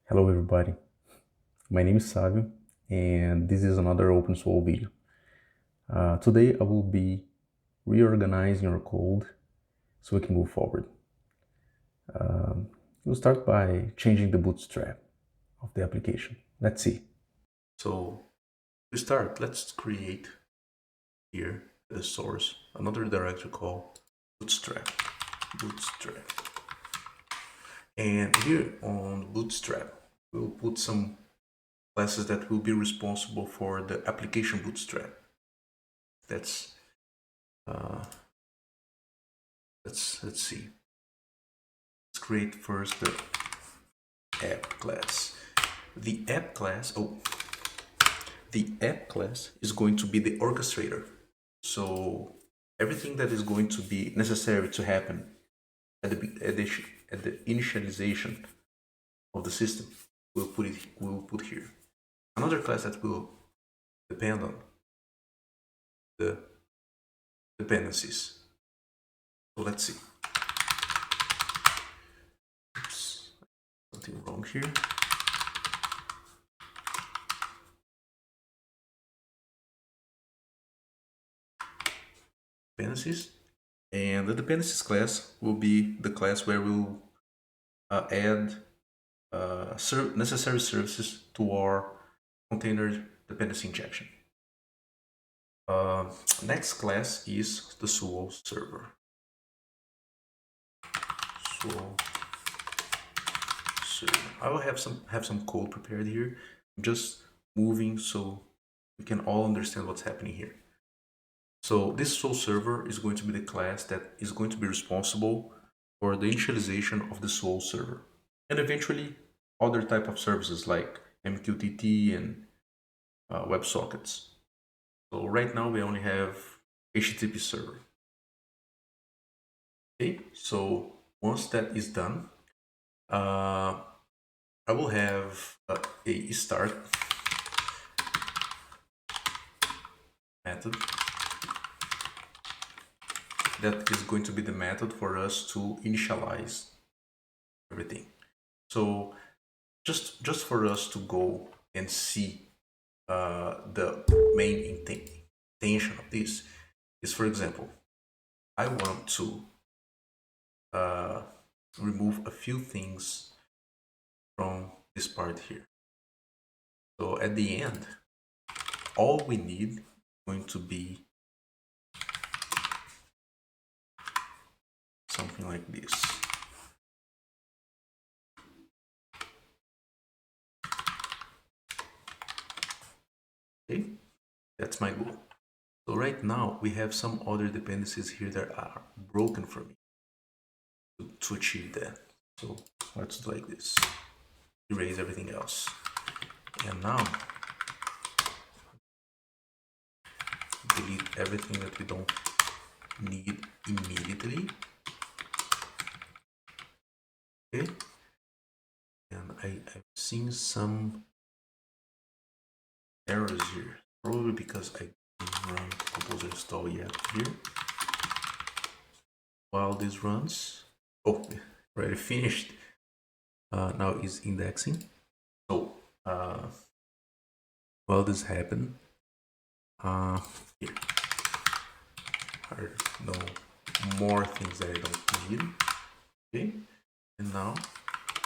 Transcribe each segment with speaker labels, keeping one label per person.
Speaker 1: Hello everybody, my name is Savio and this is another OpenSwoole video. Today I will be reorganizing our code so we can move forward. We'll start by changing the bootstrap of the application. Let's see. So to start, let's create here the source another directory called Bootstrap. And here on Bootstrap, we'll put some classes that will be responsible for the application Bootstrap. Let's see. Let's create first the app class. The app class is going to be the orchestrator. So everything that is going to be necessary to happen at the initialization of the system, we'll put here. Another class that will depend on the dependencies. So let's see. Oops, something wrong here. Dependencies, and the dependencies class will be the class where we'll add necessary services to our container dependency injection. Next class is the SoulServer. I will have some code prepared here. I'm just moving so we can all understand what's happening here. So this SoulServer is going to be the class that is going to be responsible for the initialization of the SoulServer, and eventually other type of services like MQTT and WebSockets. So right now we only have HTTP Server. Okay, so once that is done, I will have a start method that is going to be the method for us to initialize everything. So just for us to go and see the main intention of this is, for example, I want to remove a few things from this part here. So at the end, all we need is going to be something like this. Okay, that's my goal. So right now we have some other dependencies here that are broken for me to achieve that. So let's do like this. Erase everything else. And now delete everything that we don't need immediately. Okay. And I've seen some errors here, probably because I didn't run composer install yet here. While this runs, oh, already finished. Now is indexing. So while this happened, here are no more things that I don't need. Okay, and now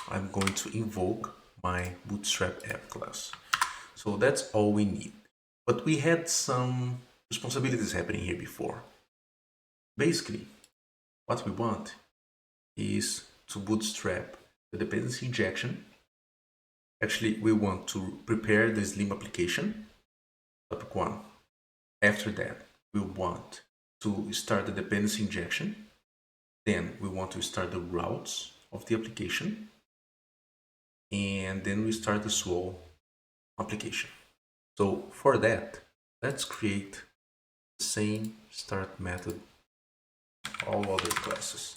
Speaker 1: I'm going to invoke my Bootstrap app class. So that's all we need. But we had some responsibilities happening here before. Basically, what we want is to bootstrap the dependency injection. Actually, we want to prepare the SlimApp application, topic 1. After that, we want to start the dependency injection. Then we want to start the routes of the application. And then we start the SoulServer application. So for that, let's create the same start method, all other classes.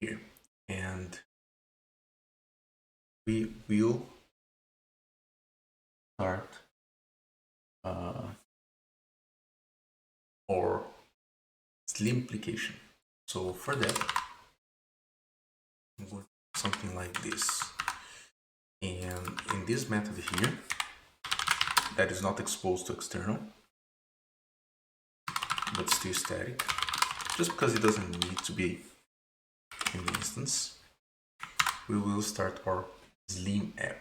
Speaker 1: Here. And we will start our Slim application. So for that, I'm going to do something like this. And in this method here, that is not exposed to external, but still static, just because it doesn't need to be in the instance, we will start our SlimApp.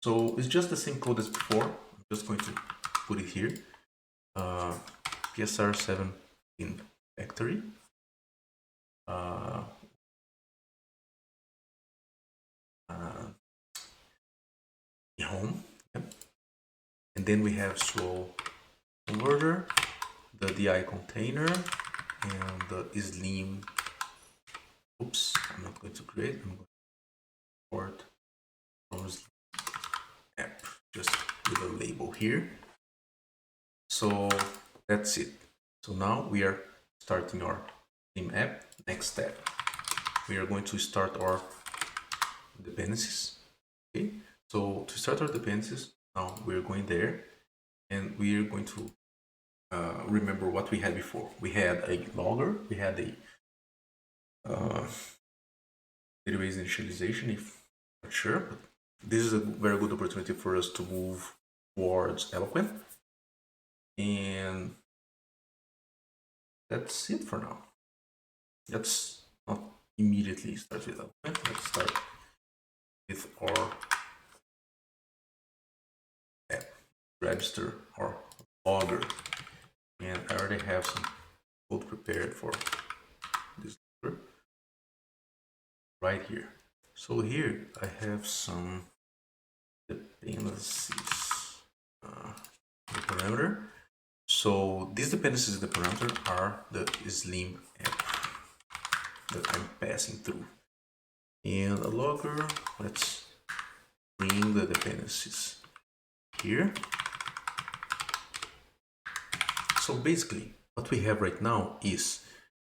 Speaker 1: So it's just the same code as before. I'm just going to put it here. PSR7 in factory. Home. Yep. And then we have SoulServer, the DI container, and the Slim. Oops, I'm not going to create. I'm going to import from SlimApp, just with a label here. So that's it. So now we are starting our SlimApp. Next step, we are going to start our dependencies. Okay. So to start our dependencies, now we're going there, and we're going to remember what we had before. We had a logger, we had a database initialization, if not sure, but this is a very good opportunity for us to move towards Eloquent. And that's it for now. Let's not immediately start with Eloquent. Let's start with our app, register our logger. And I already have some code prepared for this logger right here. So here I have some dependencies, the parameter. So these dependencies in the parameter are the SlimApp that I'm passing through. And a logger, let's bring the dependencies here. So basically what we have right now is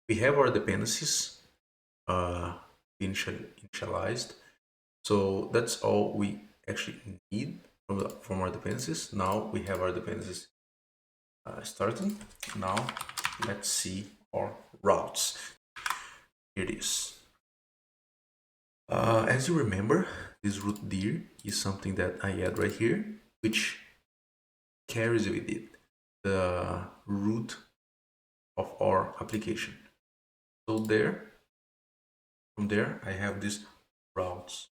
Speaker 1: we have our dependencies initialized. So that's all we actually need from our dependencies. Now we have our dependencies starting. Now let's see our routes. Here it is. As you remember, this root dir is something that I add right here, which carries with it the root of our application. So from there, I have this routes.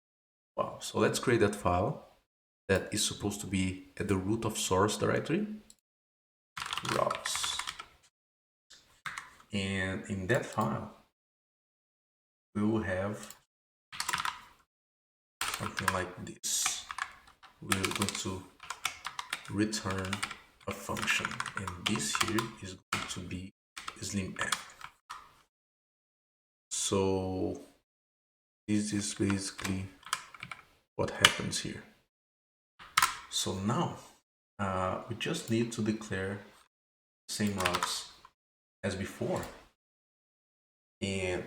Speaker 1: Wow. So let's create that file that is supposed to be at the root of source directory, routes. And in that file, we will have something like this. We're going to return a function, and this here is going to be SlimApp. So this is basically what happens here. So now we just need to declare the same routes as before, and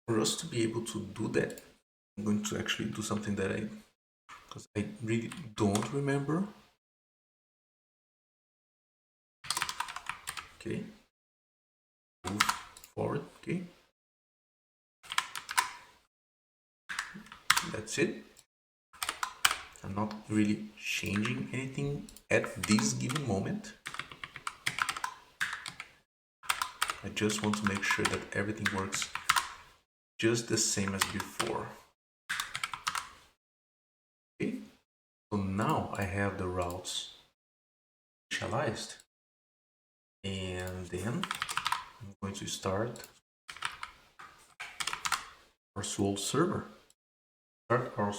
Speaker 1: for us to be able to do that, I'm going to actually do something that because I really don't remember. Okay, move forward. Okay, that's it. I'm not really changing anything at this given moment. I just want to make sure that everything works just the same as before. Okay, so now I have the routes initialized, and then I'm going to start our SoulServer. Start our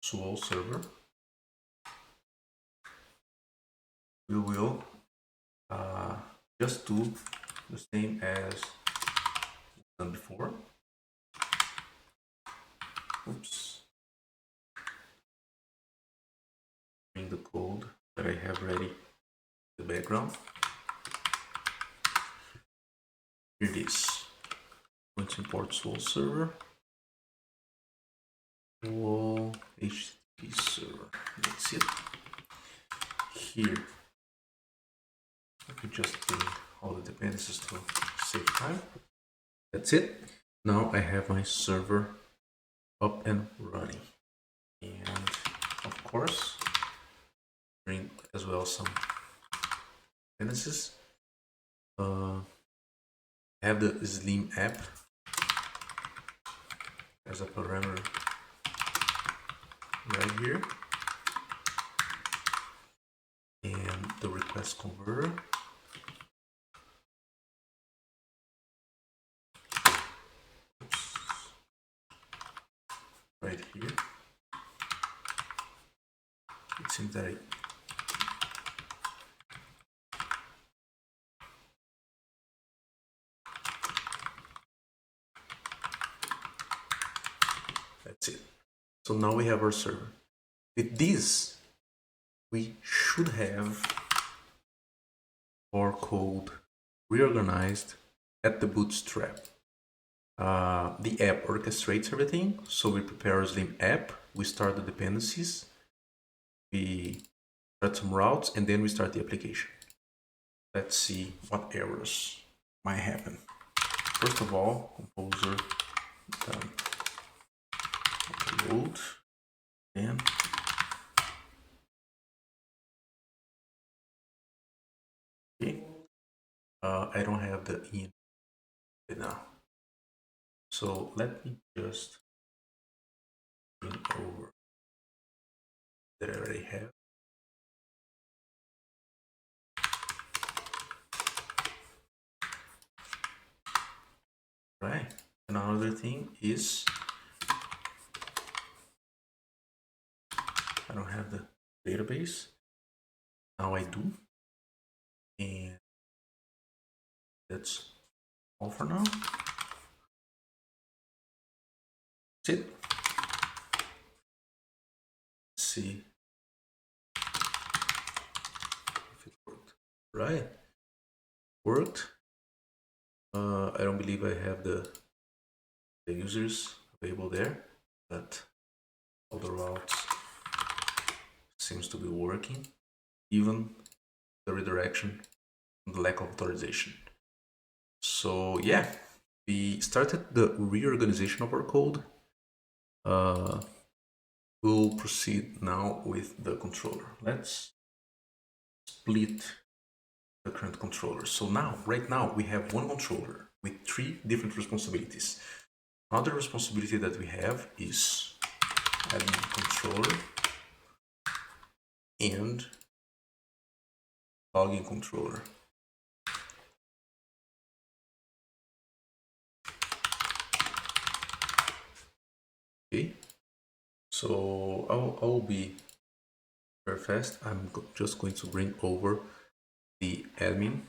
Speaker 1: SoulServer. We will just do the same as done before. Oops. Bring the code that I have ready in the background. Here it is. I'm going to import SoulServer. HTTP Server. That's it. Here, I could just bring all the dependencies to save time. That's it. Now I have my server up and running. And of course, bring as well some dependencies. Have the SlimApp as a parameter right here, and the request converter. Right here. It seems that that's it. So now we have our server. With this, we should have our code reorganized at the Bootstrap. The app orchestrates everything. So we prepare our SlimApp, we start the dependencies, we start some routes, and then we start the application. Let's see what errors might happen. First of all, composer load, and okay. I don't have the in right now. So let me just bring over that I already have. Right. Another thing is I don't have the database. Now I do. And that's all for now. That's it. Let's see if it worked. Right. Worked. I don't believe I have the users available there, but all the routes seems to be working, even the redirection and the lack of authorization. So yeah, we started the reorganization of our code. We'll proceed now with the controller. Let's split the current controller. So now, right now, we have one controller with 3 different responsibilities. Another responsibility that we have is admin controller and login controller. Okay, so I'll be very fast. I'm just going to bring over the admin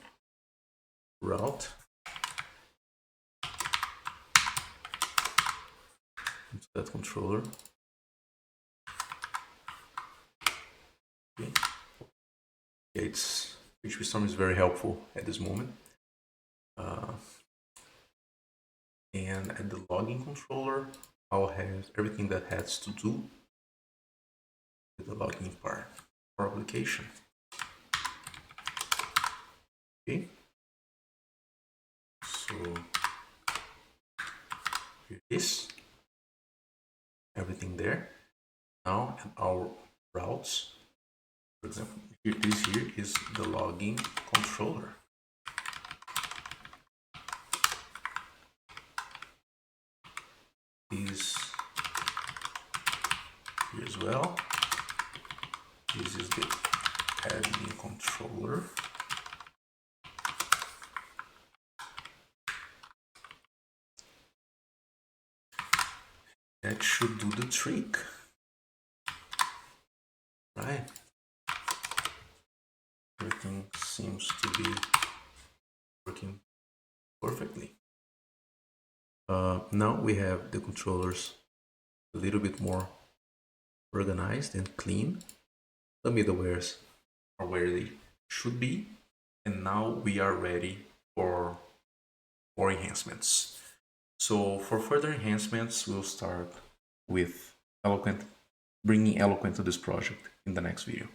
Speaker 1: route into that controller. Okay. It's PHP Storm is very helpful at this moment. And at the login controller, I'll have everything that has to do with the login part for application. Okay, so here it is, everything there. Now, and our routes, for example, this here is the login controller. Is here as well. This is the admin controller. That should do the trick, right? Everything seems to be working perfectly. Now we have the controllers a little bit more organized and clean. The middlewares are where they should be, and now we are ready for more enhancements. So for further enhancements, we'll start with Eloquent, bringing Eloquent to this project in the next video.